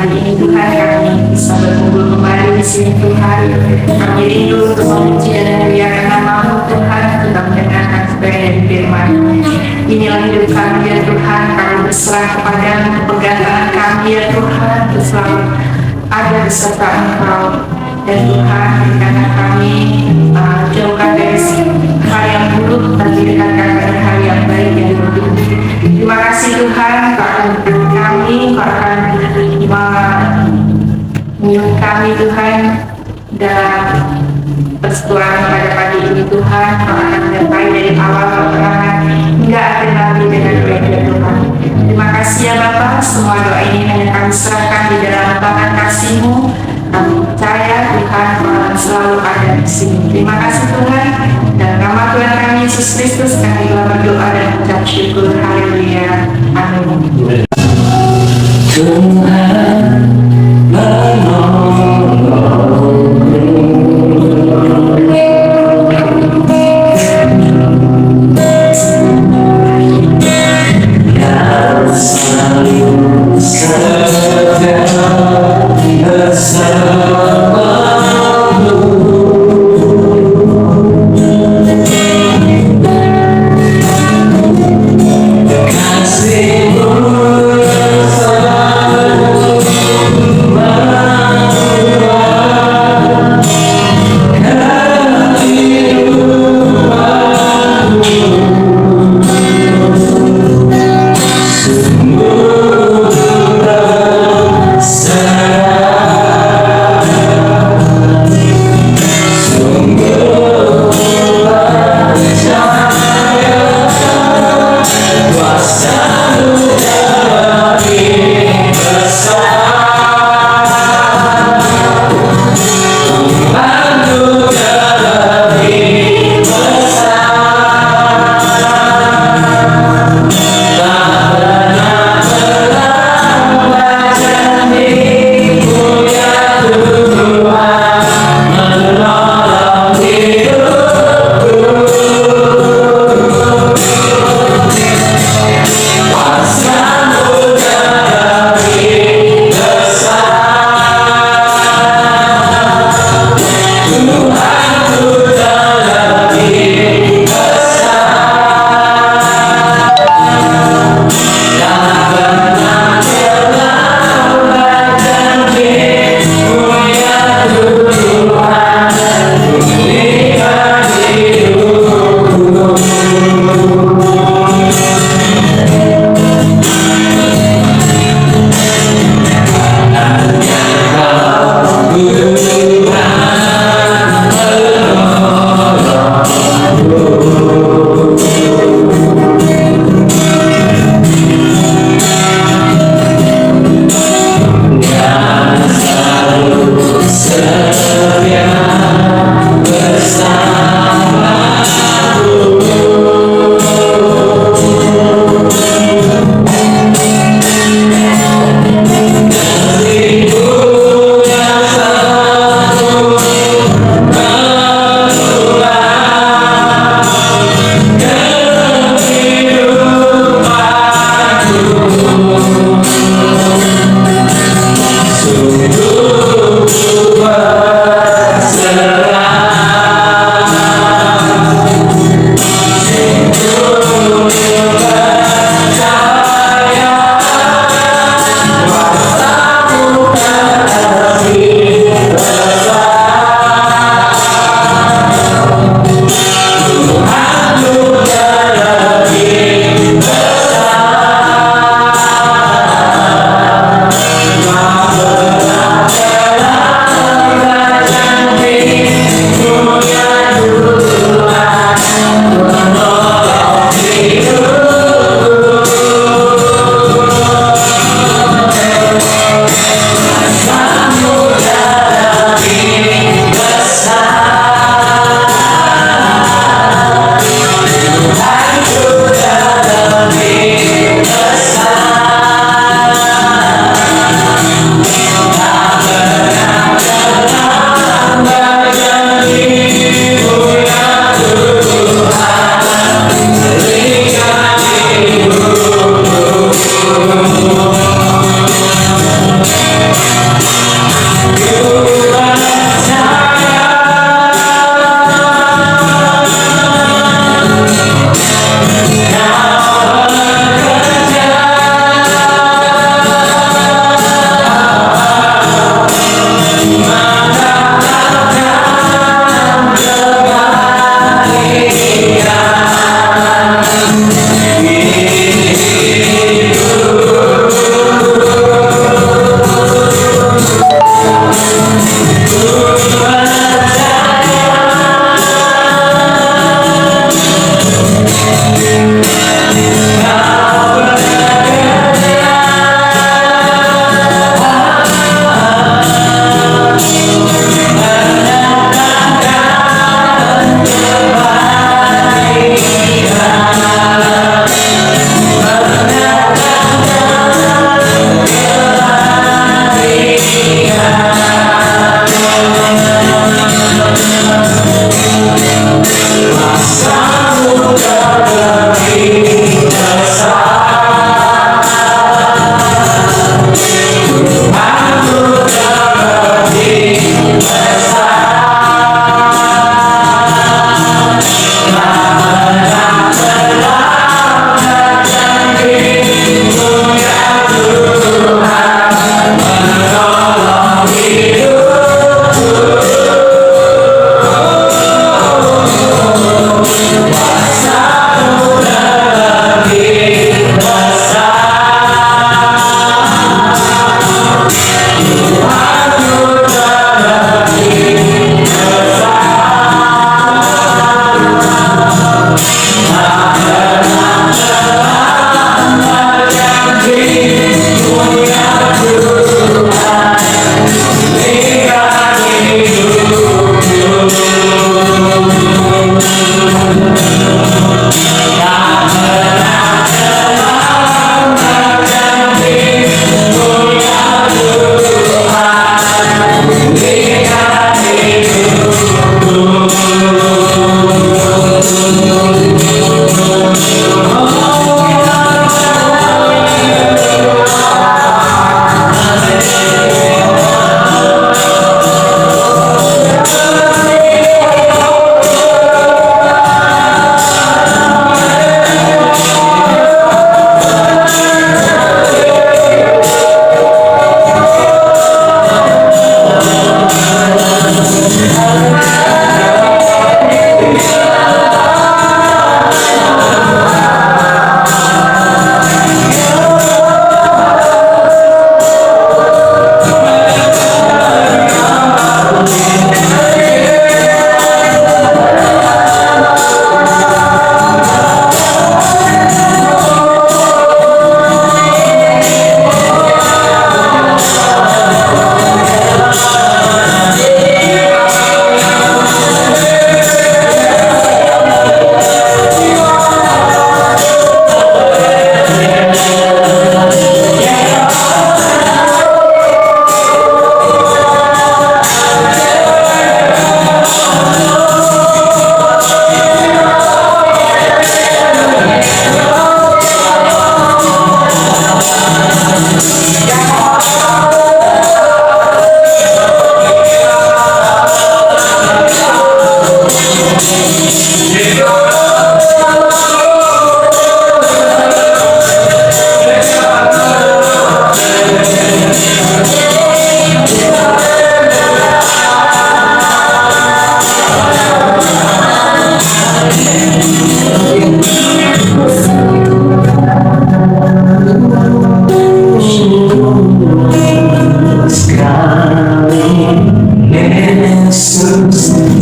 pagi ini Tuhan kami bisa berkumpul kembali di sini Tuhan. Kami rindu untuk memuji dan memuliakan nama-Mu Tuhan, kita mendengarkan sebagian dari firman. Inilah hidup kami ya Tuhan, kami berserah kepada-Mu, pegang tangan kami ya Tuhan, untuk selalu ada beserta Engkau. Dan Tuhan, berikanlah kami jauhkan dari hal yang buruk, tapi dekatkan pada hal yang baik yang buruk. Terima kasih Tuhan, Kau akan memberi kami, Kau akan menyuruh kami Tuhan, dan persetujuan pada pagi ini Tuhan, Kau akan menyertai dari awal peperangan hingga akhir nanti dengan baik ya Tuhan. Terima kasih ya Bapa, semua doa ini hanya kami serahkan di dalam tangan kasih-Mu. Kami percaya Tuhan akan selalu ada di sini. Terima kasih Tuhan, dan nama Tuhan kami Yesus Kristus kami telah berdoa dan mengucap syukur. Haleluya. Amin. Tuhan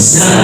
Yesus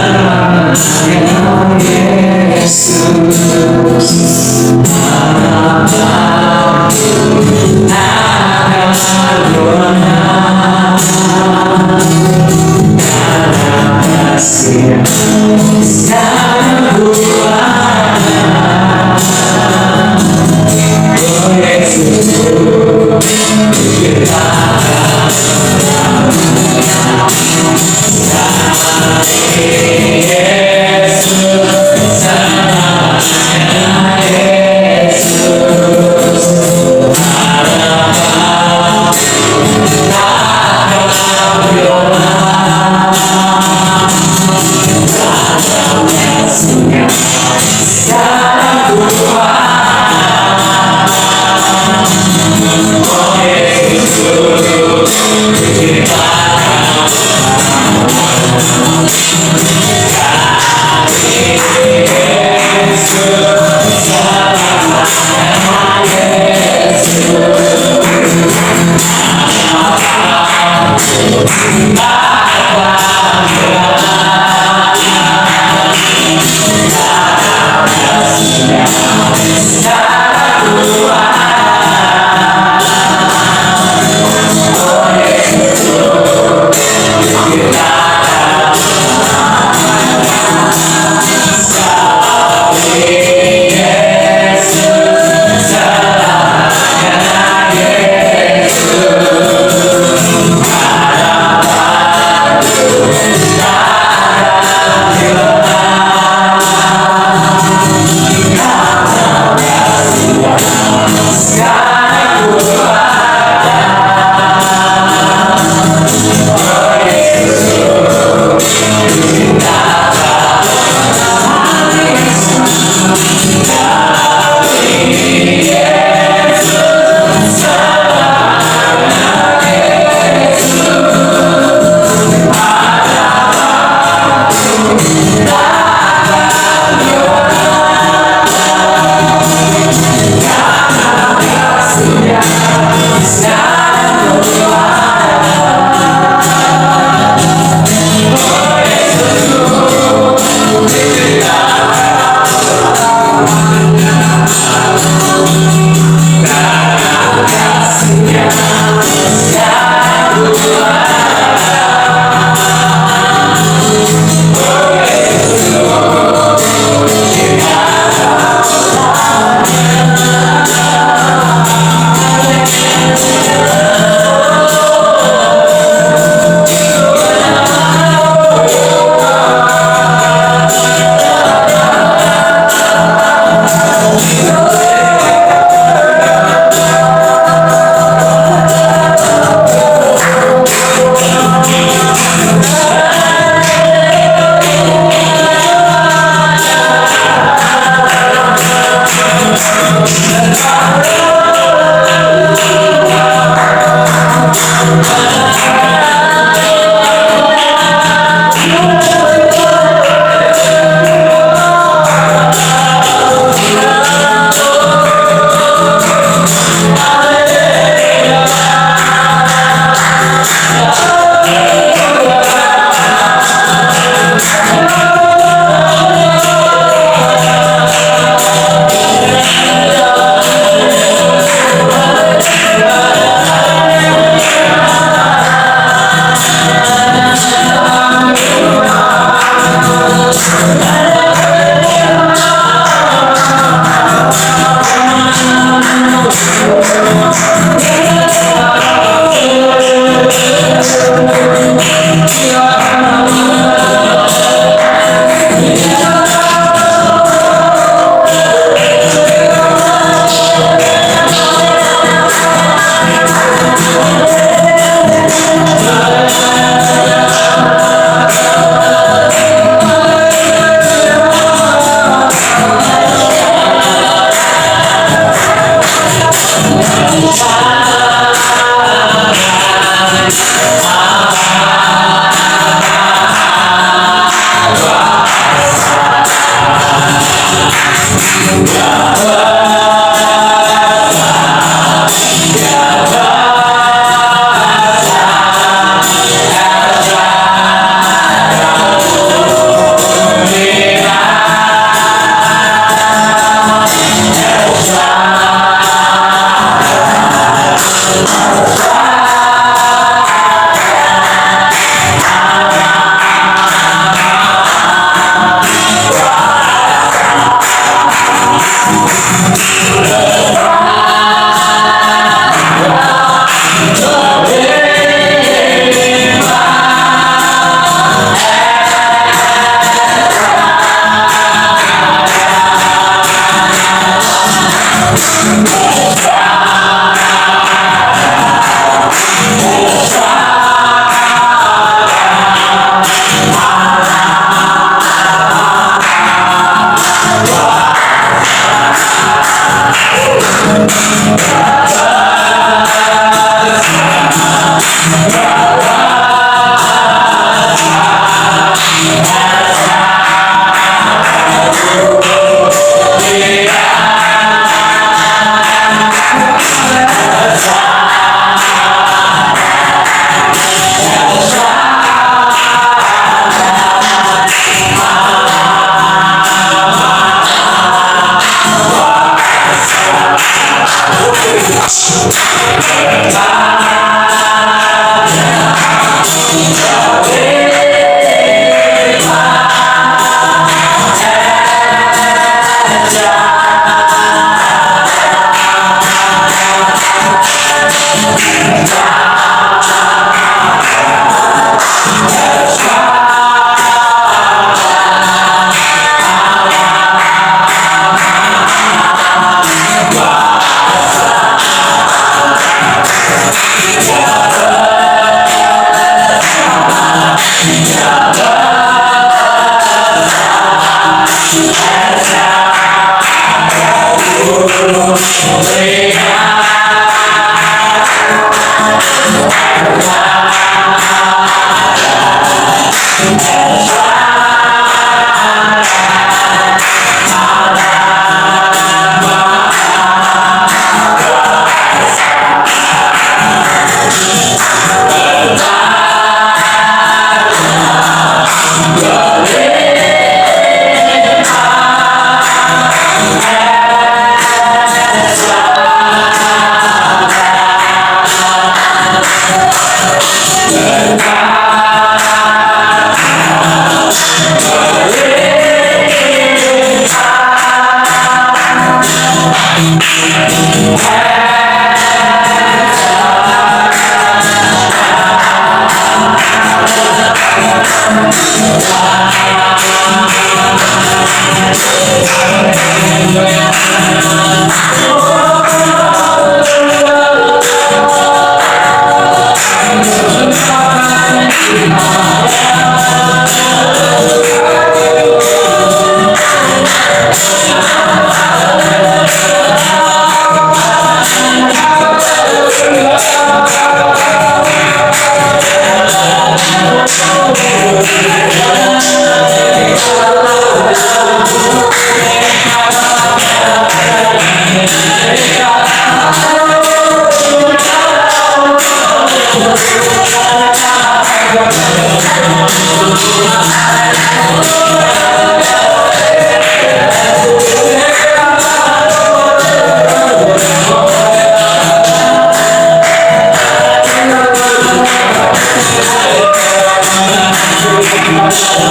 Hallelujah.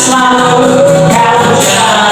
Selalu kau cari.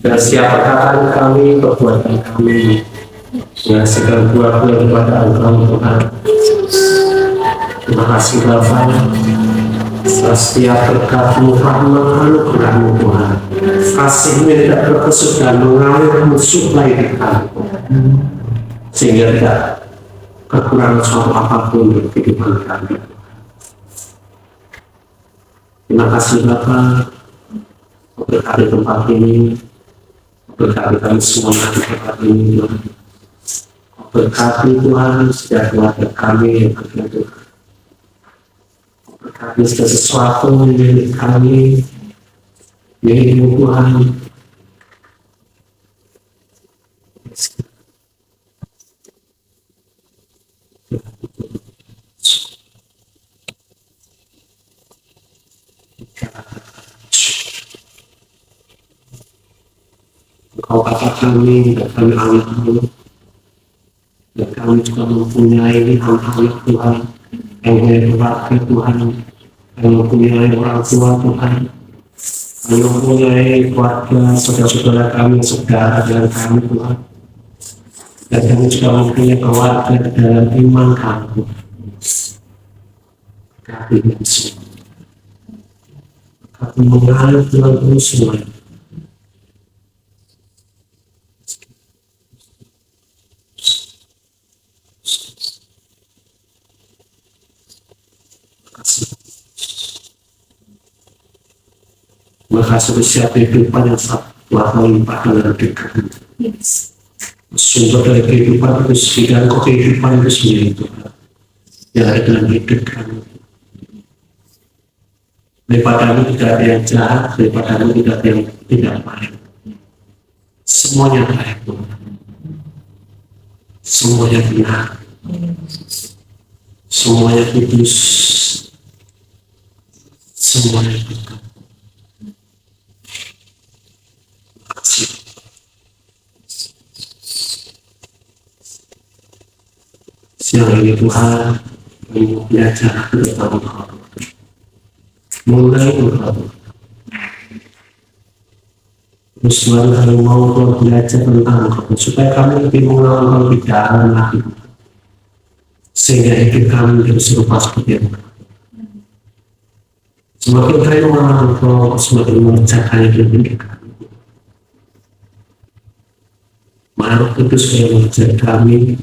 Bersiapkan kami, perbuatan kami, ya segala buah-buah kepada Engkau Tuhan. Terima kasih Bapa, setiap berkat-Mu, rahmat anugerah-Mu Tuhan. Kasih-Mu yang tidak berkesudahan dan mengalir mensuplai di kami, sehingga tidak kekurangan suatu apapun di kehidupan kami. Terima kasih Bapa, berkati tempat ini, berkati kami semua di tempat ini Tuhan. Berkati Tuhan setiap keluarga kami yang ada Tuhan. Berkati segala sesuatu milik kami, milik-Mu Tuhan. Engkau Bapa kami, dan kami anak-Mu, dan kami juga mempunyai anak-anak Tuhan, yang punya keluarga Tuhan, yang mempunyai orang tua Tuhan, yang mempunyai keluarga, saudara-saudara kami, saudara dengan kami Tuhan, dan kami juga mempunyai keluarga dalam iman kami. Kami semua, kami mengalir Tuhan terus semua. Maka setiap kehidupan yang telah melimpah dalam kehidupan, sumber dari kehidupan itu sendiri, dan kehidupan itu sendiri Tuhan, yang ada dalam hidup kami. Daripadamu tidak ada yang jahat, daripadamu tidak ada yang tidak baik. Semuanya baik Tuhan. semuanya benar, semuanya kudus, semuanya benar. Siang ini Tuhan, kami mau belajar tentang Engkau, mengenai Engkau. Terus Tuhan, kami mau belajar tentang Engkau, supaya kami lebih mengenal Engkau lebih dalam lagi, sehingga hidup kami menjadi serupa seperti Engkau. Semakin kami mengenal Engkau, semakin mengerjakan hidup kami. Mari Roh Kudus yang mengajar kami,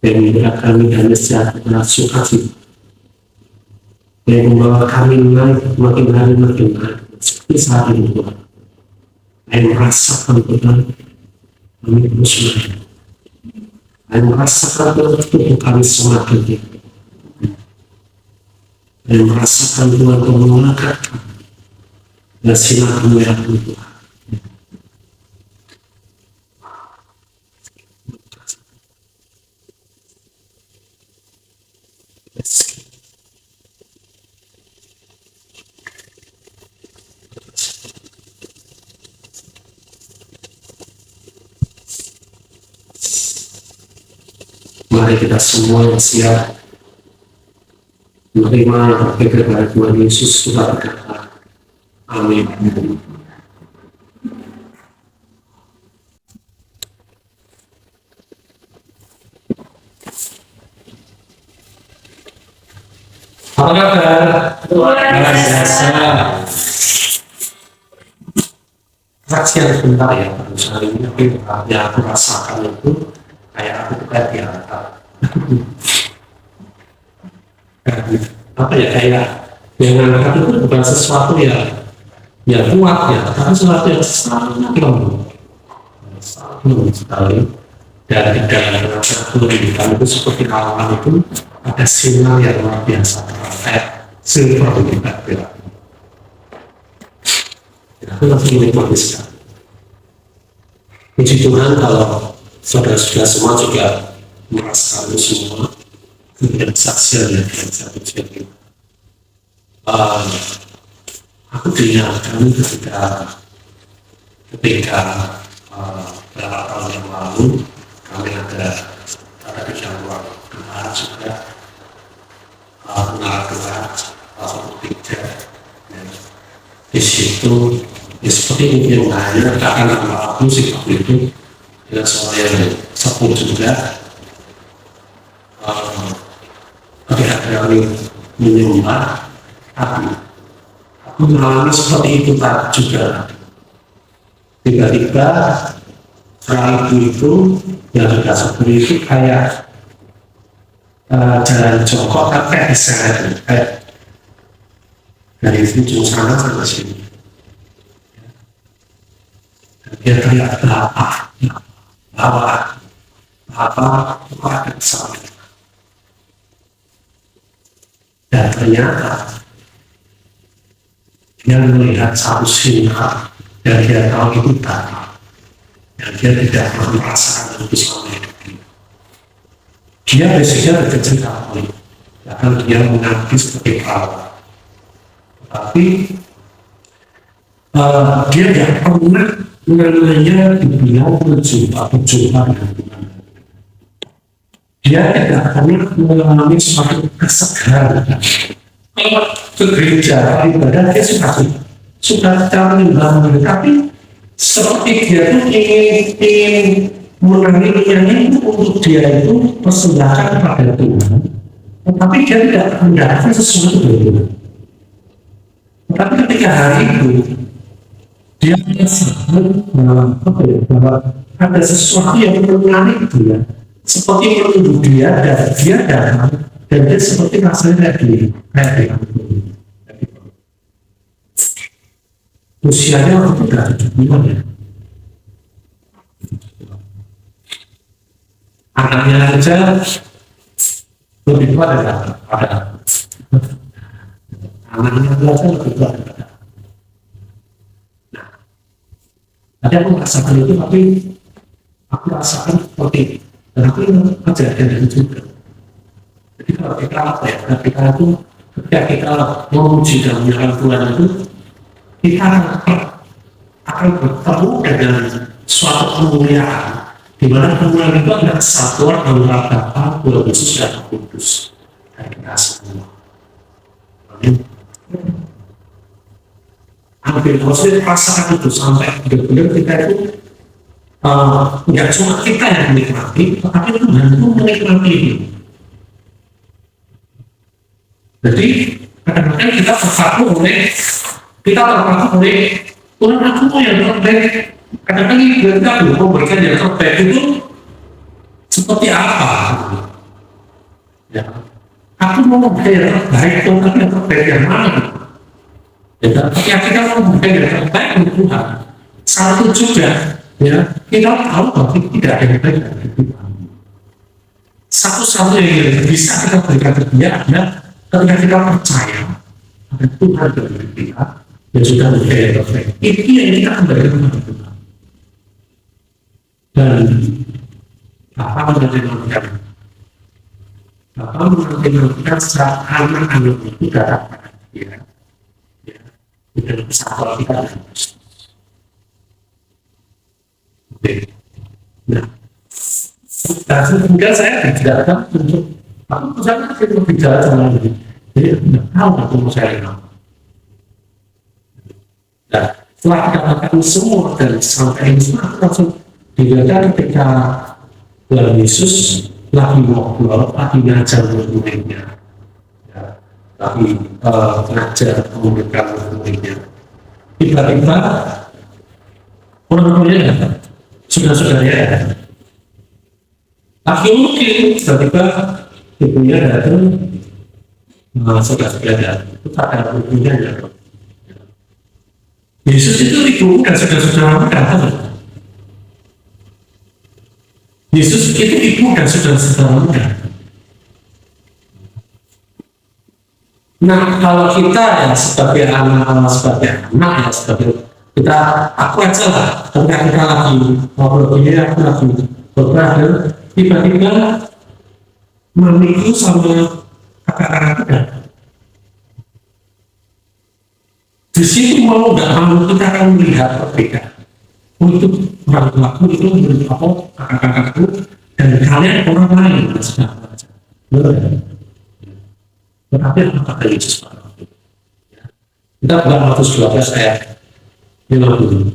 yang memberikan kami damai sejahtera sukacita, yang membawa kami naik makin hari makin naik seperti saat ini Tuhan. Yang merasakan Tuhan kami terus naik, yang merasakan Tuhan tubuh kami semakin tinggi, yang merasakan Tuhan kau mengangkat dan sinar kemuliaan Tuhan. Mari kita semua yang siap menerima yang terbaik dari Tuhan Yesus, kita berkata, amin. Apa kabar? Luar biasa. Saksian sebentar ya, baru ini tapi yang aku rasakan itu kayak aku tuh kayak diangkat. Apa ya, kayak yang angkat itu bukan sesuatu yang kuat ya, tapi sesuatu yang sangat lembut, sangat lembut sekali. Dan di dalam rasa pendidikan itu seperti alam itu ada sinar yang luar biasa, kayak silver di background. Aku langsung menikmati sekali. Puji Tuhan kalau saudara-saudara semua juga merasakan itu semua, kemudian saksian yang satu jadi. Aku diingatkan ketika beberapa tahun yang lalu kami ada di ruang doa juga, menara doa satu tiga. Di situ ya seperti mungkin hanya akan aku sih waktu itu dengan seorang yang sepuh juga, ketika kami menyembah, aku mengalami seperti itu tak juga. Tiba-tiba ragu itu yang sudah seperti itu kayak jalan jongkok tapi kayak diseret, kayak dari ujung sana sampai sini. Dan dia teriak apa ada kesalahan. Dan ternyata dia melihat satu sinar dan dia tahu itu tadi, dan dia tidak pernah merasakan itu selama hidupnya. Dia biasanya bercerita bahkan dia mengaku seperti perawat, tapi dia tidak pernah namanya dibilang berjumpa dengan Tuhan. Dia tidak pernah mengalami suatu kesegaran ke gereja ibadah. Dia sudah menyembah, tapi seperti dia itu ingin menanginya itu untuk dia itu persembahkan kepada Tuhan, tetapi dia tidak mendapatkan sesuatu dari Tuhan. Tetapi ketika hari itu dia merasakan bahwa ada sesuatu yang menarik dia, seperti menunggu dia, dan dia datang, dan dia seperti rasanya kayak usianya waktu itu sudah 70 ya. Anaknya saja lebih tua daripada anaknya saja lebih tua daripada. Tadi aku merasakan itu, tapi aku rasakan seperti Tapi kejadian itu juga. Jadi kalau kita apa ya, ketika kita memuji dan menyerahkan Tuhan itu, kita akan bertemu dengan suatu kemuliaan, di mana kemuliaan itu adalah kesatuan antara Bapa, Tuhan Yesus dan Roh Kudus dan kita semua. Amin. Hampir maksudnya perasaan itu sampai benar-benar kita itu nggak cuma kita yang menikmati, tetapi Tuhan itu menikmati itu. Jadi kadang-kadang kita terpaku oleh Tuhan, aku mau yang terbaik. Kadang-kadang kita belum memberikan yang terbaik itu seperti apa? Ya, aku mau memberikan yang terbaik, Tuhan, tapi yang terbaik yang mana? Ya, ketika kita mau memberikan yang terbaik untuk Tuhan, saat itu juga, ya, kita tahu bahwa tidak ada yang baik dari Tuhan. Satu-satunya yang bisa kita berikan ke dia adalah ketika kita percaya pada Tuhan dan kita, yang sudah memberikan yang terbaik. Itu yang kita akan berikan kepada Tuhan. Dan Bapak menanti-nantikan secara anak-anak itu datang pada dia, dan kesatuan kita dengan Kristus. Oke. Nah, kemudian saya dijelaskan untuk aku misalnya kita bicara sama ini, jadi tidak tahu aku mau saya kenal. Nah, setelah kita katakan semua dan sampai ini semua, aku langsung dilihatkan ketika Tuhan Yesus lagi ngobrol, lagi ngajar murid-muridnya, ya, lagi ngajar murid-muridnya. Tiba-tiba orang-orangnya sudah-sudahnya lagi mungkin tiba-tiba ibunya datang, saudara-saudara itu ada ibunya datang. Yesus itu ibu dan saudara-saudara datang. Yesus itu ibu dan saudara-saudara datang. Nah, kalau kita ya sebagai anak ya sebagai kita, aku aja lah, ketika kita lagi ngobrol ini, aku lagi berada, tiba-tiba mamiku sama kakak-kakak datang. Di situ mau nggak mau kita akan melihat perbedaan. Untuk orang tuaku itu menurut aku, kakak-kakakku, dan kalian orang lain yang sedang belajar. Tetapi apa kata Yesus pada waktu itu? Kita bukan Matius 12 ayat 50.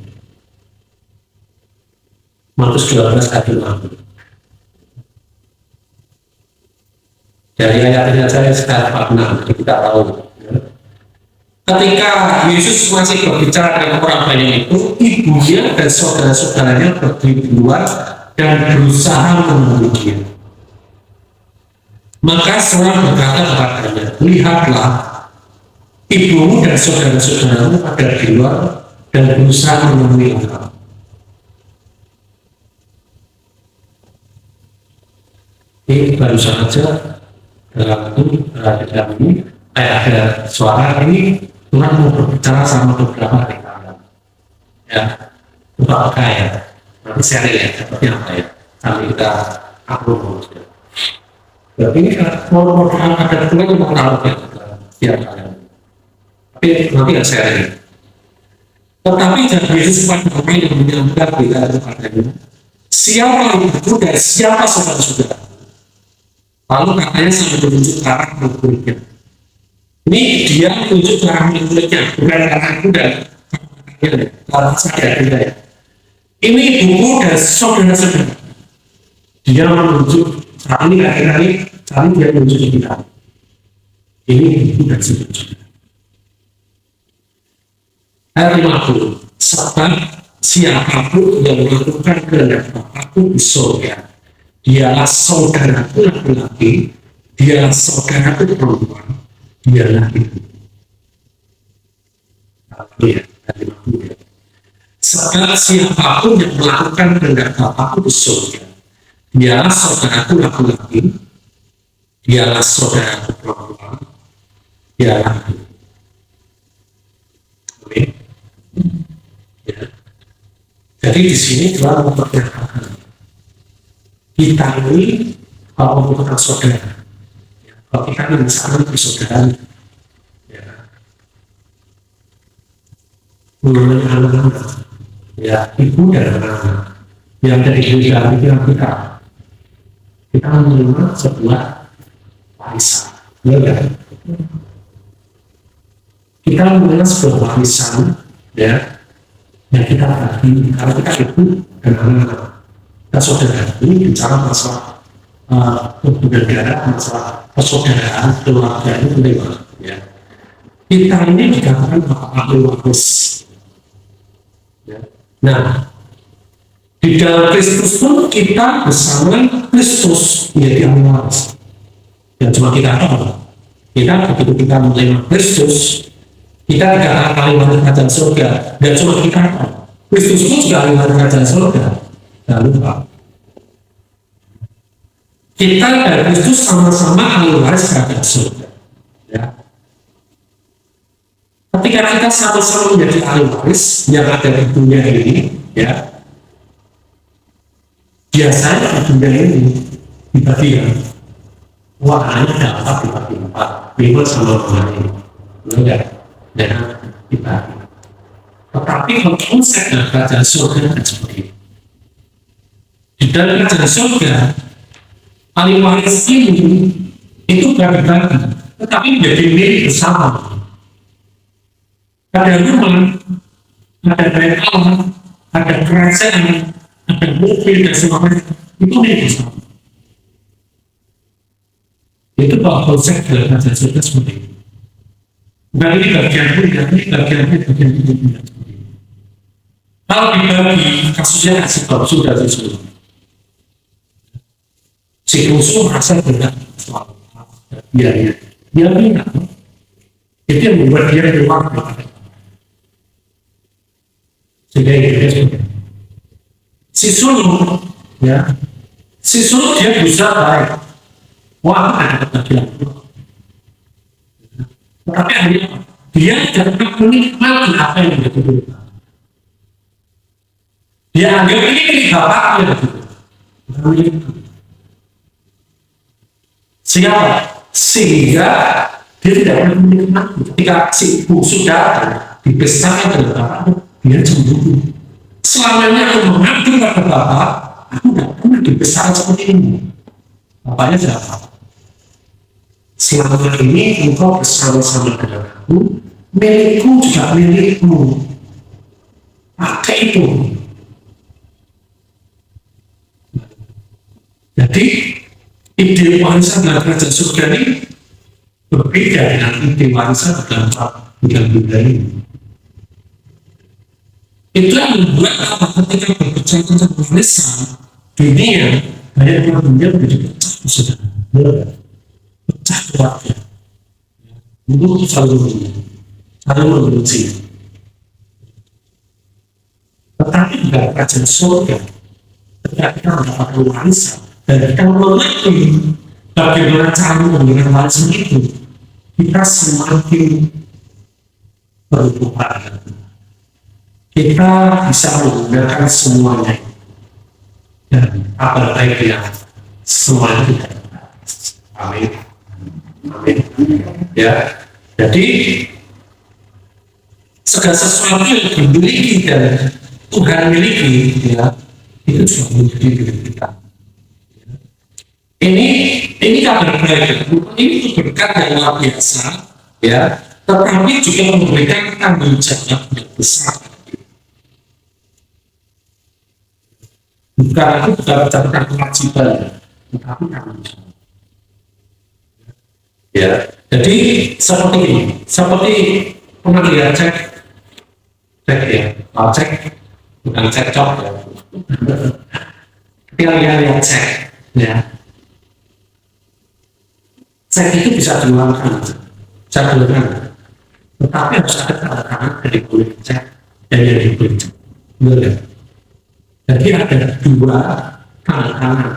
Matius 12 ayat 50. Dari ayat ini saya sekarang 46, kita tahu. Ketika Yesus masih berbicara dengan orang banyak itu, ibunya dan saudara-saudaranya berdiri di luar dan berusaha menemui dia. Maka seorang berkata kepadanya, lihatlah, ibumu dan saudara-saudaramu ada di luar dan berusaha menemui engkau. Ini baru saja dalam ini ada suara ini, Tuhan mau berbicara sama beberapa dari kalian. Ya, beberapa kaya. Nanti saya lihat seperti apa ya. Sampai kita upload. Berarti ini kalau ada Tuhan yang mau tahu ya, siap kalian. Tapi nanti ya saya lihat. Tetapi jangan Yesus kepada orang yang menyampaikan berita kepadanya, siapa ibu dan siapa saudara-saudara. Lalu katanya sambil menunjuk ke arah murid-muridnya. Ini dia menunjuk ke arah murid-muridnya, bukan ke arah kuda. Kalau saya ya. Ini ibuku dan saudara-saudara. Dia menunjuk, saat ini kali-kali dia menunjuk kita. Ini ibu dan saudara-saudara. Ayat 50. Sebab siapapun yang melakukan kehendak Bapakku di surga, dialah saudaraku laki-laki, dialah saudaraku perempuan, dialah ibu. Ya, sebab siapapun yang melakukan kehendak Bapakku di surga, dialah saudaraku laki-laki, dialah saudaraku perempuan, dialah ibu. Oke. Ya. Jadi di sini Tuhan memperkenalkan kita ini kalau membutuhkan saudara, kalau kita ini misalnya bersaudara, ya, mengenai anak-anak, ya, ibu dan anak-anak yang dari pikiran kita menerima sebuah warisan, ya kan? Kita menerima sebuah warisan, ya, yang kita bagi karena kita ibu dan anak-anak. Kita saudara ini bicara masalah hubungan darah, masalah persaudaraan, keluarga itu penting banget, ya. Kita ini dikatakan ahli waris. Ya. Nah, di dalam Kristus pun kita bersama Kristus menjadi ahli waris. Dan cuma kita tahu, kita begitu kita menerima Kristus, kita dikatakan ahli waris kerajaan surga. Dan cuma kita tahu, Kristus pun juga ahli waris kerajaan surga. Jangan lupa, kita dan Kristus sama-sama ahli waris kerajaan surga. Ya. Ketika kita sama-sama menjadi ahli waris yang ada di dunia ini, ya, biasanya di dunia ini dibagikan, wah, hanya dapat dibagi 4, 5 sama orang lain, enggak, dan dibagi. Tetapi kalau konsep dan kerajaan surga tidak seperti itu. Di dalam kerajaan surga, ahli waris ini itu bagi-bagi, tetapi menjadi milik bersama. Ada rumah, ada banyak alat, ada kerajaan, ada mobil dan sebagainya, itu milik bersama. Itu bahwa konsep dalam kerajaan surga seperti itu. Bukan ini bagian ini. Kalau dibagi, kasusnya kasih bab sudah sesuai. Si musuh merasa berat soal biaya. Dia minat. Itu yang membuat dia keluar. Sehingga dia seperti si sulung, ya, si sulung dia berusaha baik. Wah, ada bagian. Tetapi akhirnya dia tidak menikmati apa yang dia berikan. Dia anggap ini milik bapaknya. Sehingga dia tidak menikmati. Ketika si ibu sudah dibesarkan oleh bapaknya, dia cemburu. Selamanya aku mengabdi kepada bapak, aku tidak pernah dibesarkan seperti ini. Bapaknya siapa? Selama ini engkau bersama-sama dengan aku, milikku juga milikmu. Pakai itu. Jadi ide warisan dalam kerajaan surga ini berbeda dengan ide warisan dalam budaya ini. Itu yang membuat ketika berbicara tentang warisan dunia, banyak orang dunia menjadi pecah saudara, pecah keluarga, untuk saling membenci. Tetapi dalam kerajaan surga, ketika kita mendapatkan warisan dan kita mengerti bagaimana cara memberikan warisan itu, kita semakin berubah. Kita bisa menggunakan semuanya dan apa baik yang semuanya kita. Amin. Amin. Ya. Jadi segala sesuatu yang dimiliki dan Tuhan miliki, ya, itu juga menjadi milik kita. Ini kabar baik, ini berkat yang luar biasa, ya, tetapi juga memberikan tanggung jawab yang besar. Bukan bicara kewajiban, tetapi tanggung jawab. Ya, jadi seperti ini, seperti pengadilan cek ya, cek bukan cekcok ya. Ketika cek, ya. Cek itu bisa diuangkan, tetapi harus ada tanda tangan dari boleh cek dan yang dibeli cek. Jadi ada dua tanda tangan,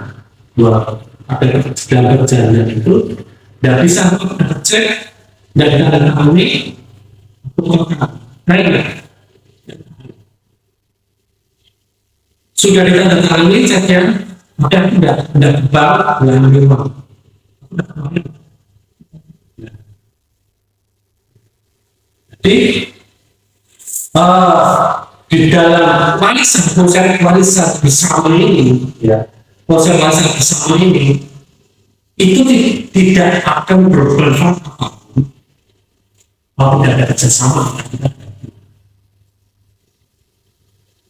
ada dalam perjalanan itu, dan bisa untuk cek dan tanda tangan ini untuk sudah ditandatangani ceknya, Maka aku tidak banget dengan memang. Jadi di dalam warisan bersama ini, ya, warisan bersama ini itu tidak akan bermanfaat apapun kalau tidak ada kerjasama.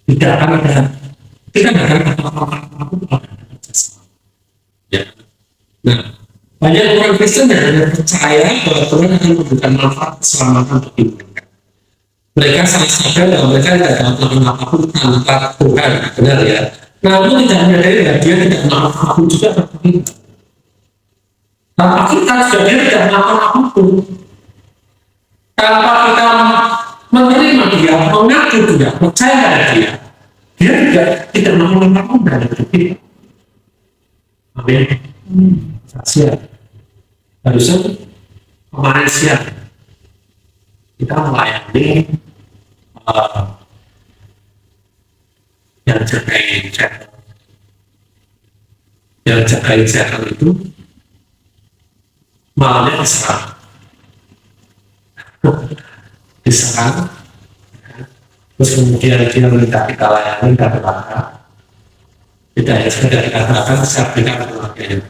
Tidak akan ada, tidak akan ada apa-apa apapun kalau tidak ada kerjasama. Ya. Nah, banyak orang Kristen yang hanya percaya bahwa Tuhan akan memberikan manfaat keselamatan bagi mereka. Mereka sangat sadar bahwa mereka tidak dapat melakukan apapun tanpa Tuhan, benar ya. Namun tidak menyadari bahwa dia tidak melakukan apapun juga tanpa kita. Tanpa kita juga dia tidak melakukan apapun. Tanpa kita menerima dia, mengaku dia, percaya pada dia tidak melakukan apapun dari kita. Amin. Siap. Barusan kemarin siang kita melayani yang jagain channel itu malamnya diserang, terus kemudian dia minta kita layani, kita berangkat, tidak hanya sekedar dikatakan siap kita berangkat.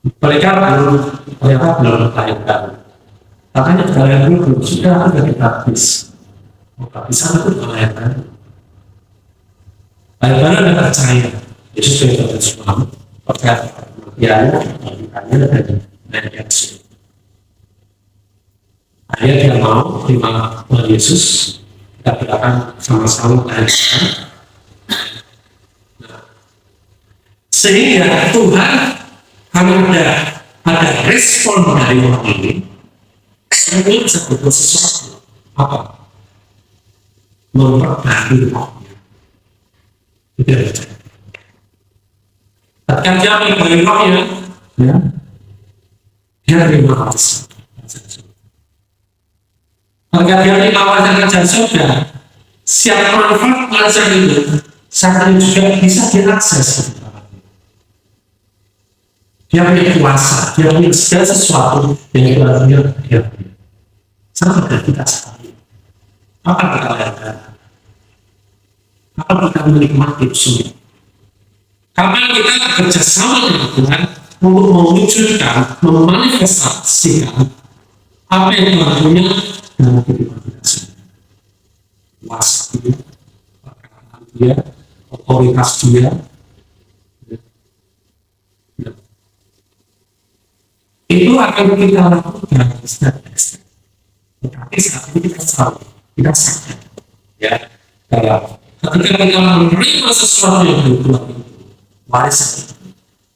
Mereka belum melayangkan. Makanya kalian dulu sudah ada habis. Bisa itu melayangkan. Layangan anda percaya. Yesus sudah semua percaya. Ya, hanya dan Yesus. Akhirnya dia mau terima Tuhan Yesus. Kita berdoakan sama-sama melayangkan. Sehingga Tuhan kalau ada respon dari orang ini, ini bisa berbuat sesuatu. Apa? Memperbaiki rohnya. Itu yang percaya. Ketika dia memperbaiki rohnya, ya, dia terima kasih. Ketika dia terima kasih surga, siapa manfaat pelajaran itu, saat itu juga bisa diakses. Dia punya kuasa, dia punya segala sesuatu yang kita punya, dia punya. Sama dengan kita sekali. Apa kita lakukan? Apa kita menikmati semua? Kapan kita bekerja sama dengan Tuhan untuk mewujudkan, memanifestasikan apa yang Tuhan punya dalam kehidupan kita semua. Kuasa dia, perkataan dia, otoritas dia. Itu akan kita lakukan step by step. Tetapi saat ini kita sadar, ya, bahwa ketika kita menerima sesuatu yang dari Tuhan itu, warisan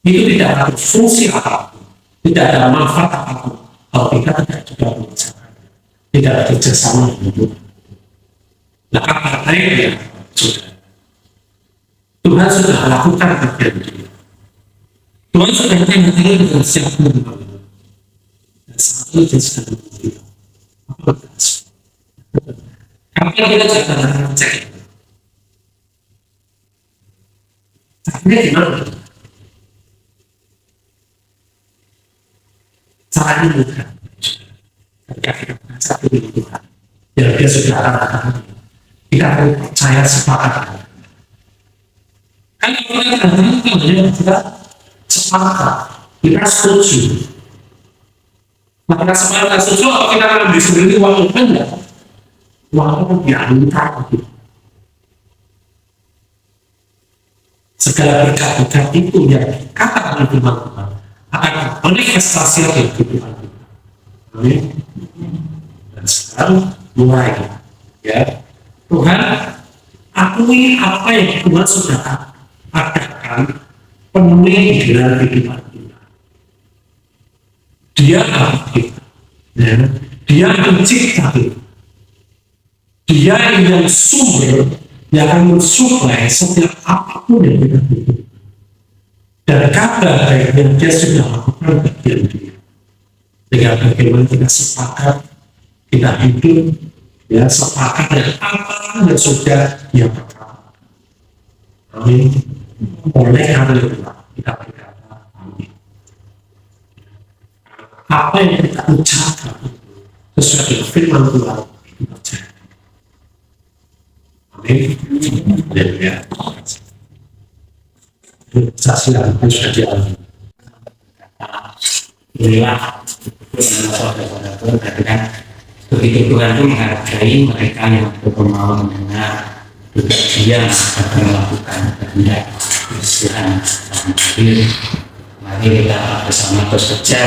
itu tidak ada fungsi apapun, tidak ada manfaat apapun kalau kita tidak juga mengerjakan, tidak ada kerjasama dengan Tuhan. Nah, apa yang Tuhan sudah lakukan bagian dia. Tuhan sudah mengatakan dengan siapa yang saat ini kita sedang mengerti apa berhasil. Kapan kita jangan cek caranya gimana? Caranya mudah. Ketika kita mengajar dengan Tuhan, ya dia sudah akan kita akan percaya sepakat. Kan kalau kita sepakat, kita setuju. Maka semangat sesuatu kalau kita akan beli sendiri uang enggak, uang diantar. Segala berkat-berkat itu yang katakan firman Tuhan akan manifestasi dari kehidupan kita. Amin. Dan sekarang mulai, ya, Tuhan akui apa yang Tuhan sudah adakan, penuhi di dalam kehidupan kita. Dia aktif, ya. Dia mencipta kita. Dia yang sumber yang akan mensuplai setiap apapun yang kita butuh. Dan kabar baik yang dia sudah lakukan bagian dia. Dengan bagaimana kita sepakat, kita hidup, ya, sepakat dengan apa yang sudah dia perkatakan. Amin. Boleh kali kita berkata amin. Apa yang kita ucapkan sesuai dengan firman Tuhan itu terjadi. Amin. Haleluya. Saksikan yang sudah dialami. Inilah saudara-saudara perhatikan begitu Tuhan itu menghargai mereka yang berkemauan mendengar juga dia akan melakukan kehendak Tuhan dan hadir. Mari kita bersama bekerja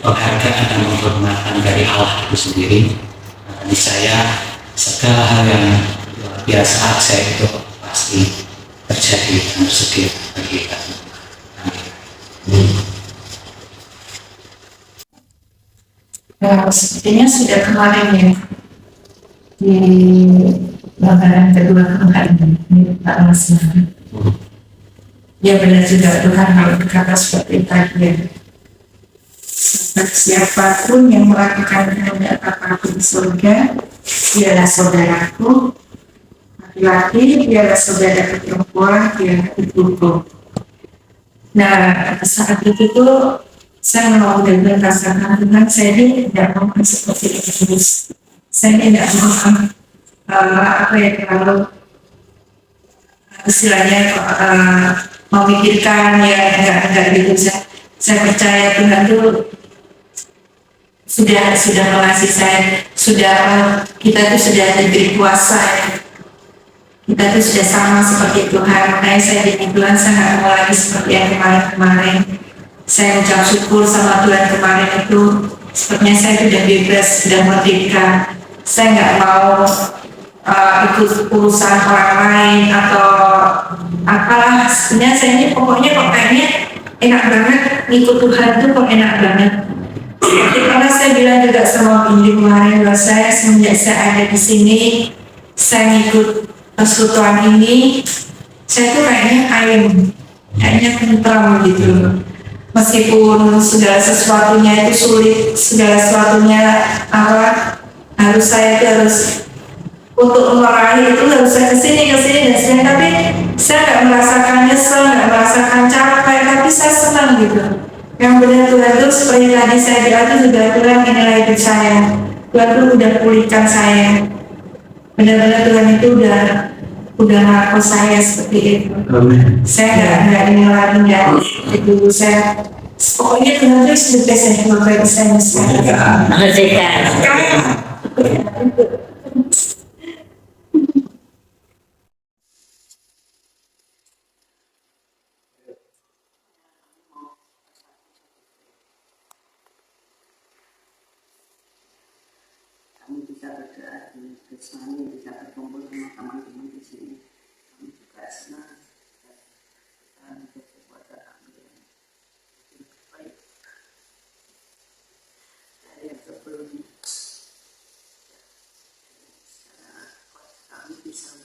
penghargaan dan penghormatan dari Allah itu sendiri. Bagi saya segala hal yang luar biasa saya itu pasti terjadi dan bersedia bagi kita. Amin. Sepertinya sudah kemarin ya di lebaran kedua kemarin ini Pak Mas. Ya benar juga Tuhan kalau berkata seperti tadi ya. Siapapun yang melakukan kehendak apapun di surga, dialah saudaraku, laki-laki, dialah saudara perempuan, dialah ibuku. Nah, saat itu tuh saya mau benar-benar rasakan Tuhan, saya ini tidak mau seperti itu terus. Saya tidak mau apa ya kalau istilahnya memikirkan ya enggak gitu. Saya percaya Tuhan itu sudah mengasihi saya, kita itu sudah diberi kuasa ya. Kita itu sudah sama seperti Tuhan, makanya saya di Tuhan saya nggak mau lagi seperti yang kemarin-kemarin. Saya ucap syukur sama Tuhan kemarin itu, sepertinya saya sudah bebas, sudah merdeka. Saya nggak mau ikut urusan orang lain atau apalah. Sebenarnya saya ini pokoknya kok kayaknya enak banget, ikut Tuhan itu kok enak banget. Seperti karena saya bilang juga sama Bindi kemarin bahwa saya semenjak saya ada di sini, saya ikut persekutuan ini, saya tuh kayaknya tentram gitu. Meskipun segala sesuatunya itu sulit, segala sesuatunya harus saya itu harus untuk meraih itu harus saya kesini dan sini, tapi saya nggak merasakan nyesel, nggak merasakan capek, tapi saya senang gitu. Yang benar Tuhan itu seperti tadi saya bilang itu sudah Tuhan inilah hidup saya. Tuhan itu udah pulihkan saya. Benar-benar Tuhan itu udah ngaku saya seperti itu. Amin. Saya nggak ini lagi nggak itu saya pokoknya Tuhan itu sudah saya bagi saya sekarang. Kami bisa berdoa di Krismani, bisa berkumpul sama teman-teman di sini. Kami juga senang dan berbuat kami yang lebih baik dari yang sebelumnya. Secara kami bisa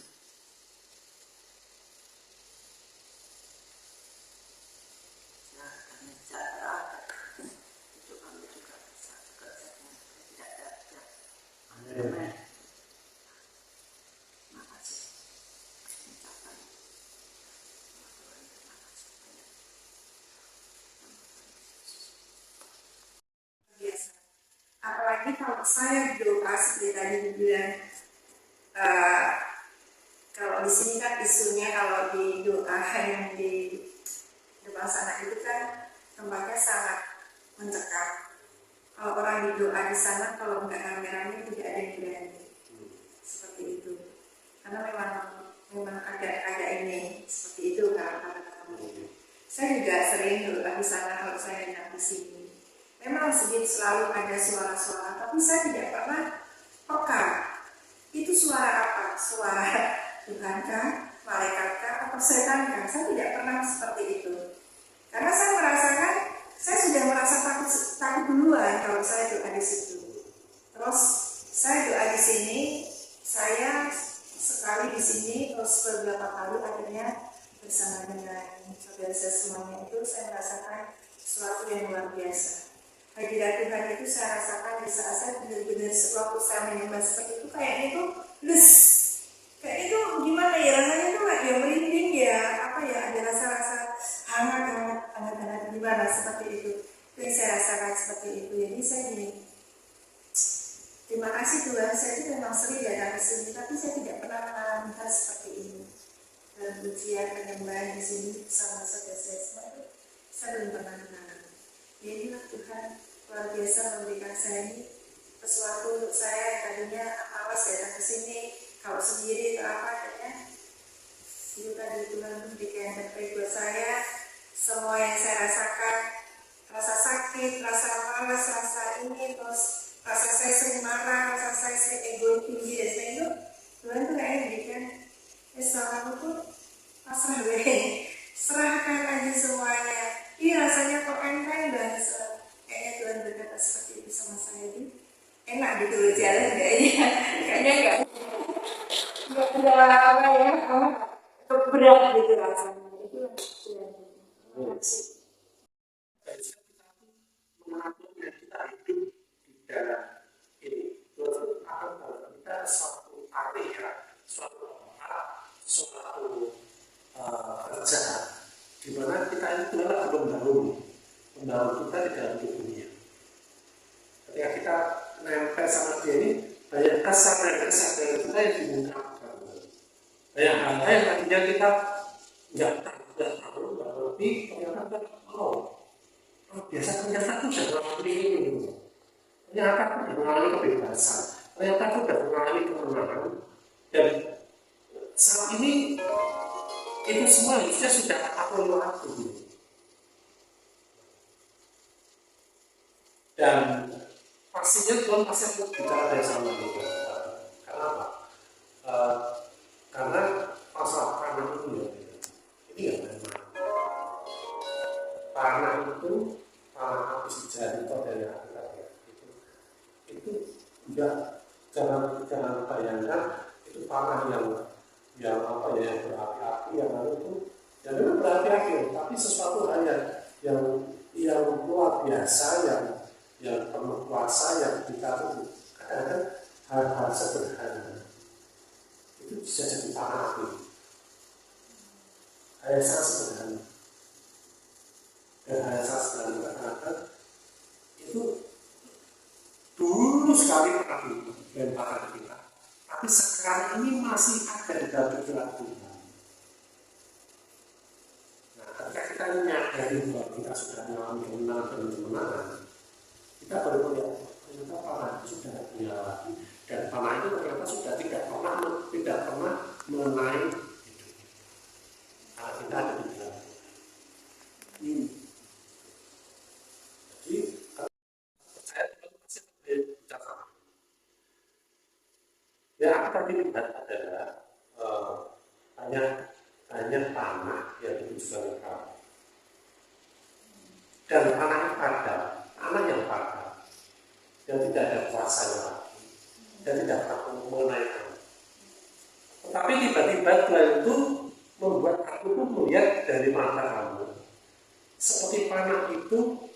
kami cara itu kami juga bisa bekerja dengan tidak ada. Amin. Makasih. Biasa. Apalagi kalau saya doa seperti tadi dibilang, kalau di sini kan isunya kalau di doa yang di depan sana itu kan tempatnya sangat mencekam. Kalau orang di doa di sana kalau nggak rame-rame tidak ada yang berani seperti itu. Karena memang ada ini seperti itu kalau kata-kata. Saya juga sering doa di sana kalau saya enak di sini. Memang sedikit selalu ada suara-suara, tapi saya tidak pernah peka. Itu suara apa? Suara Tuhankah, malaikatkah, atau setankah? Saya tidak pernah seperti itu. Karena saya merasakan, saya sudah merasa takut duluan kalau saya doa di situ. Terus saya doa di sini, saya sekali di sini, terus beberapa kali akhirnya bersama dengan saudara semuanya itu saya merasakan sesuatu yang luar biasa. Hadirat Tuhan itu saya rasakan di saat saya benar-benar waktu saya menyembah seperti itu kayaknya itu kayak itu gimana ya rasanya tuh kayak merinding ya seperti itu yang saya rasakan seperti itu. Jadi saya gini, terima kasih Tuhan, saya itu memang sering datang ke sini, tapi saya tidak pernah mengalami hal seperti ini. Dalam ujian penyembahan di sini bersama saudara saya semua itu saya belum pernah mengalami. Jadi Tuhan luar biasa memberikan saya ini sesuatu untuk saya yang tadinya awas datang ke sini kalau sendiri atau apa katanya. Itu tadi Tuhan memberikan yang terbaik buat saya. Semua yang saya rasakan, rasa sakit, rasa malas, rasa ini, terus rasa saya sering marah, rasa saya sering ego tinggi dan sebagainya, Tuhan tuh kayaknya berikan selama itu pasrah deh, serahkan aja semuanya. Ini rasanya kok enteng banget. Kayaknya Tuhan berkata seperti itu sama saya itu enak gitu loh jalan kayaknya nggak ada apa ya, berat gitu rasanya. Itu Tuhan. Terima kasih. Mengatur dan kita hidup di dalam ini. Terus kalau kita suatu area, suatu tempat, suatu kerjaan, di mana kita itu adalah membangun kita di dalam tubuhnya. Ketika kita nempel sama dia ini, banyak kesadaran kita yang diungkapkan. Banyak hal yang tadinya kita nggak tahu, nggak lebih, ternyata kita biasa ternyata aku sudah mengalami ini, ternyata aku sudah mengalami kebebasan, ternyata aku sudah mengalami kemenangan, dan saat ini itu semua harusnya sudah aku lewati. Dan pastinya Tuhan pasti akan bicara dari sama kita. Karena apa? Karena pasal tanah itu ya, ini nggak benar. Tanah itu tanah habis dijadi atau dari habitatnya itu juga jangan bayangkan itu tanah yang apa ya, yang berapi-api, yang lalu itu ya memang berapi-api, tapi sesuatu hal yang luar biasa, yang penuh kuasa, yang kita tuh kadang-kadang hal-hal sederhana itu bisa jadi tanah api, kayak sangat sederhana. Dan hal yang kadang-kadang itu dulu sekali pernah dilemparkan kita, tapi sekarang ini masih ada di dalam pikiran kita. Nah, ketika kita menyadari bahwa kita sudah mengalami kemenangan, kita baru melihat ternyata panah itu sudah punya lagi, dan panah itu ternyata sudah tidak pernah mengenai hidup. Karena kita ada di dalam. Jadi saya masih bicara. Ya, aku tadi lihat adalah hanya tanah yang ditujukan lengkap. Dan tanah yang padat, tanah yang padat, yang tidak ada kuasanya lagi, dan tidak takut mengenai kamu. Tetapi tiba-tiba Tuhan itu membuat aku pun melihat dari mata kamu, seperti panah itu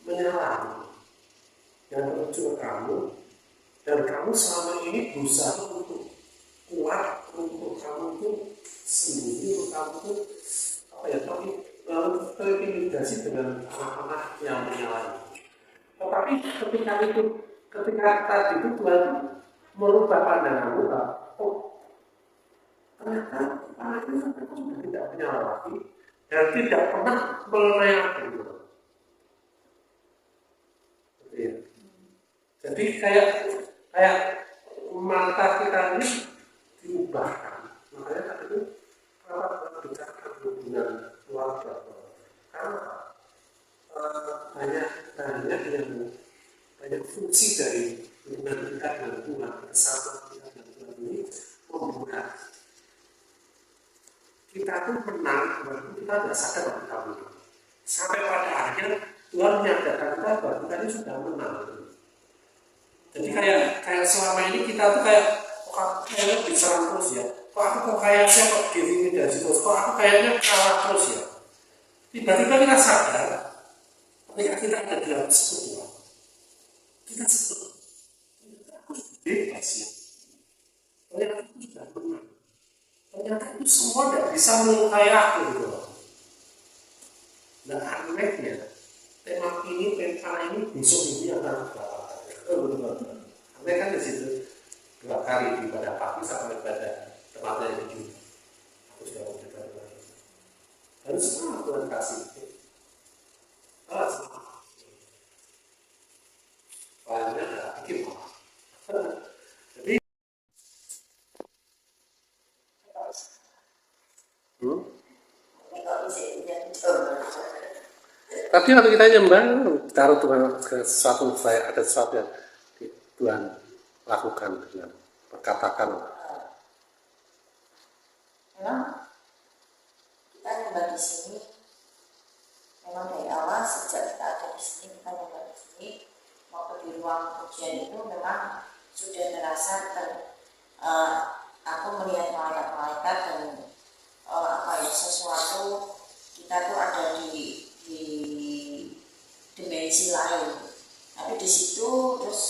menyala yang menuju ke kamu, dan kamu selama ini berusaha untuk kuat, untuk kamu itu sembunyi, untuk kamu itu apa ya, tapi terintimidasi dengan anak-anak yang menyala. Tetapi ketika tadi itu Tuhan merubah pandanganmu, ternyata anak itu sudah tidak menyala lagi dan tidak pernah mengenai aku. Jadi kayak mata kita ini diubahkan. Makanya tadi itu kenapa bicara hubungan keluarga? Karena banyak fungsi dari hubungan kita dengan Tuhan, kesatuan kita dengan Tuhan ini membuat kita tuh menang, kita tidak sadar bahwa kita menang. Sampai pada akhirnya Tuhan menyadarkan kita bahwa kita ini sudah menang. Jadi kayak selama ini kita tuh kayaknya diserang terus ya. Kok kayaknya kok diintimidasi terus, kok aku kayaknya kalah terus ya. Tiba-tiba kita sadar, ketika kita ada dalam persekutuan, kita sebut, aku bebas ya. Ternyata aku sudah menang. Ternyata itu semua tidak bisa melukai aku gitu. Nah anehnya, hari ini besok ini akan karena kan di situ 2 kali ibadah pagi sampai ibadah tempatnya itu aku sudah mendengar dan semua Tuhan kasih banyak bikin jadi tapi waktu kita nyembah taruh Tuhan ke sesuatu, saya ada sesuatu yang Tuhan lakukan dengan perkatakan. Memang kita nyembah di sini, memang dari awal sejak kita ada di sini, kita nyembah di sini, waktu di ruang pujian itu memang sudah terasa aku melihat malaikat-malaikat dan sesuatu kita tuh ada di dimensi lain. Tapi di situ terus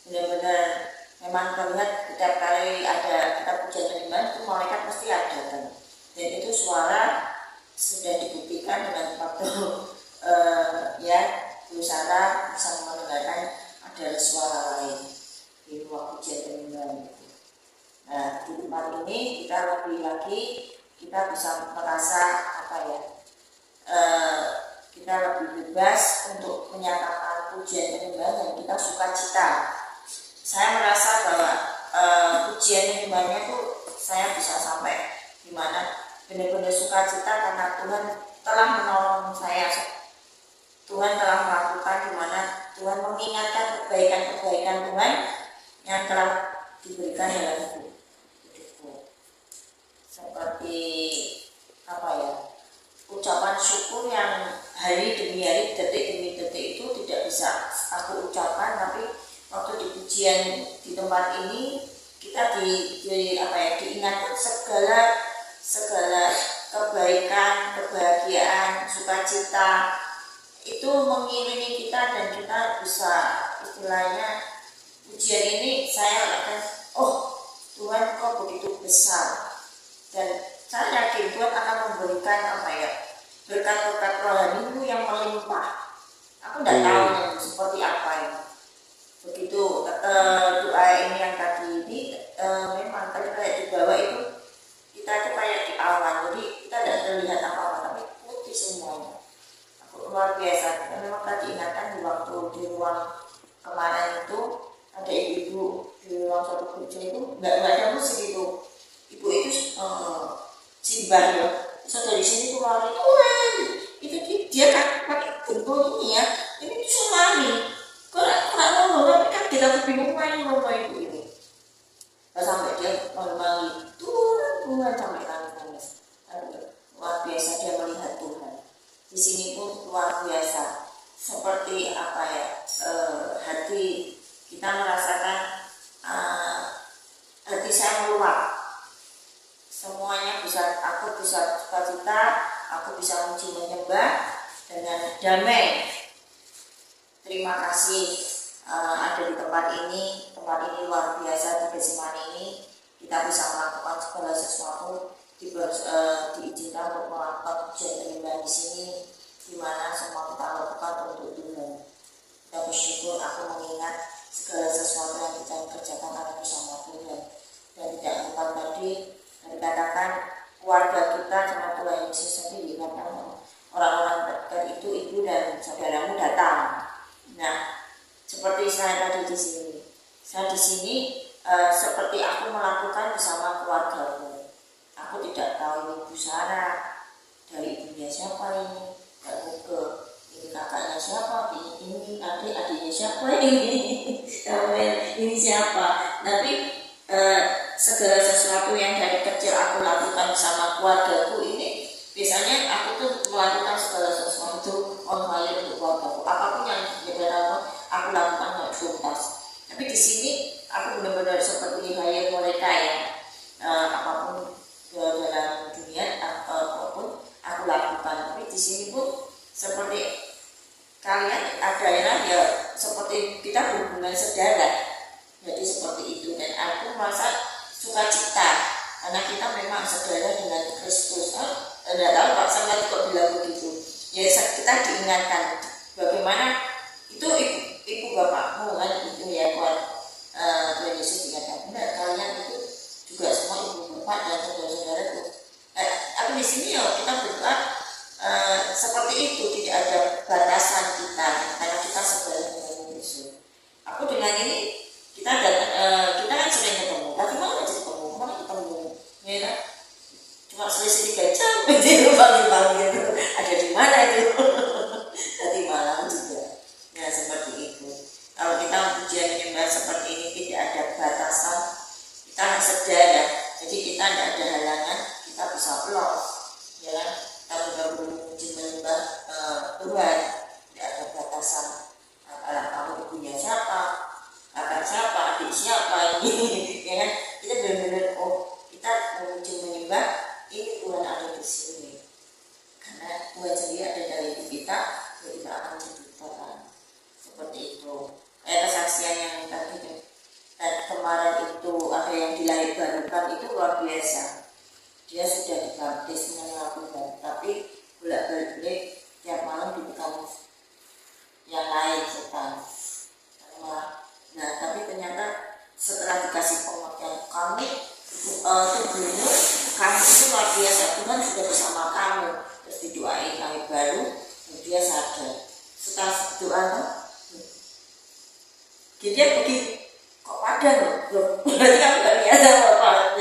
benar-benar memang terlihat setiap kali ada kita pujian nyembah itu malaikat pasti ada kan. Dan itu suara sudah dibuktikan dengan faktor ya berusaha bisa mendengarkan ada suara lain di ruang pujian nyembah itu. Nah di tempat ini kita lebih lagi kita bisa merasa kita lebih bebas untuk menyatakan pujian nyembah dan kita suka cita. Saya merasa bahwa pujian nyembahnya tuh saya bisa sampai di mana benar-benar suka cita karena Tuhan telah menolong saya. Tuhan telah melakukan di mana Tuhan mengingatkan kebaikan-kebaikan Tuhan yang telah diberikan dalam hidupku. Seperti ucapan syukur yang hari demi hari, detik demi detik itu tidak bisa aku ucapkan, tapi waktu di pujian di tempat ini kita diingatkan segala kebaikan, kebahagiaan, sukacita itu mengiringi kita dan kita bisa istilahnya pujian ini saya akan Tuhan kok begitu besar dan saya yakin Tuhan akan memberikan berkat-berkat rohanimu yang melimpah. Aku tidak tahu seperti apa ini. Begitu doa ini yang tadi ini memang tadi kayak di bawah itu kita itu kayak di awan, jadi kita tidak terlihat apa-apa tapi putih semuanya. Aku luar biasa. Memang tadi ingatkan di waktu di ruang kemarin itu ada ibu di ruang suatu gereja itu nggak ada musik itu. Ibu itu simbah ya. So dari sini keluar itu dia kan pakai gembok ini ya. Ini tuh tsunami. Kalau ngomong tapi kan kita bingung main ngomong ibu ini. Nah, sampai dia memanggil Tuhan sampai nangis. Luar biasa dia melihat Tuhan. Di sini pun luar biasa. Seperti hati kita merasakan hati saya meluap. Semuanya aku bisa sukacita, aku bisa muji menyembah dengan damai. Terima kasih ada di tempat ini luar biasa di Getsemani ini kita bisa melakukan segala sesuatu diizinkan untuk melakukan pujian menyembah di sini di mana semua kita lakukan untuk Tuhan. Kita bersyukur aku mengingat segala sesuatu yang kita kerjakan akan bersama Tuhan dan tidak lupa tadi dikatakan keluarga kita sama Tuhan Yesus sendiri karena orang-orang dekat itu ibu dan saudaramu datang. Nah, seperti saya tadi di sini, seperti aku melakukan bersama keluargaku. Aku tidak tahu ini Bu Sarah, dari ibunya siapa ini, ini kakaknya siapa, ini adiknya siapa ini siapa. Tapi segala sesuatu yang dari kecil aku lakukan bersama keluargaku ini, biasanya aku tuh melakukan segala sesuatu mengalir untuk keluargaku. Apapun yang aku lakukan dengan tuntas. Tapi di sini aku benar-benar seperti kayak mereka ya, apapun dalam dunia apapun aku lakukan. Tapi di sini pun seperti kalian ada ya seperti kita berhubungan saudara. Jadi seperti itu dan aku merasa sukacita karena kita memang saudara dengan Kristus. Tidak tahu Pak Samad kok bilang begitu. Ya kita diingatkan bagaimana itu ibu bapakmu kan itu ya Tuhan. Tuhan Yesus dikatakan benar, kalian itu juga semua ibu bapak dan saudara-saudaraku. Aku di sini ya kita berdoa seperti itu, tidak ada batasan kita karena kita saudara dengan Yesus. Aku dengan ini kita kan sering ketemu, tapi mana aja ketemu, ya kan? Cuma selisih 3 jam, jadi panggil gitu. Ada di mana itu? Tadi malam juga. Nah seperti itu. Kalau kita ujian menyembah seperti ini tidak ada batasan, kita harus sadar ya. Jadi kita tidak ada halangan, kita bisa plong, ya kan? Kalau kita beruji menyembah Tuhan, tidak ada batasan. Kalau kamu ibunya siapa, kakak siapa, adik siapa ini, ya kan? Kita benar-benar kita memuji menyembah ini Tuhan ada di sini. Karena Tuhan sendiri ada dalam hidup kita, jadi kita akan dibutuhkan seperti itu. Kesaksian yang tadi dan kemarin itu ada yang dilahirkan itu luar biasa. Dia sudah dibaptis menyelamatkan, tapi bolak-balik tiap malam ditekan yang lain setan. Nah, tapi ternyata setelah dikasih pengertian kami tubuhmu, kamu itu luar biasa. Tuhan sudah bersama kamu. Terus didoain lahir baru, dan dia sadar. Setelah doa, dia pergi kok padam loh. Berarti kamu gak lihat apa-apa.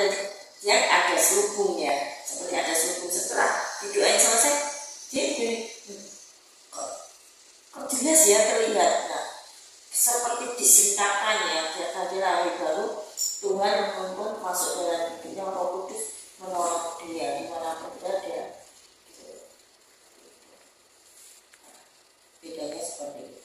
Dia ada selubungnya, seperti ada selubung. Setelah didoain selesai, dia gini, kok jelas ya terlihat. Nah, seperti disintakan ya, dia lahir baru. Tuhan menuntun masuk dalam hidupnya, Roh Kudus menolong dia dimanapun berada. Bedanya seperti itu.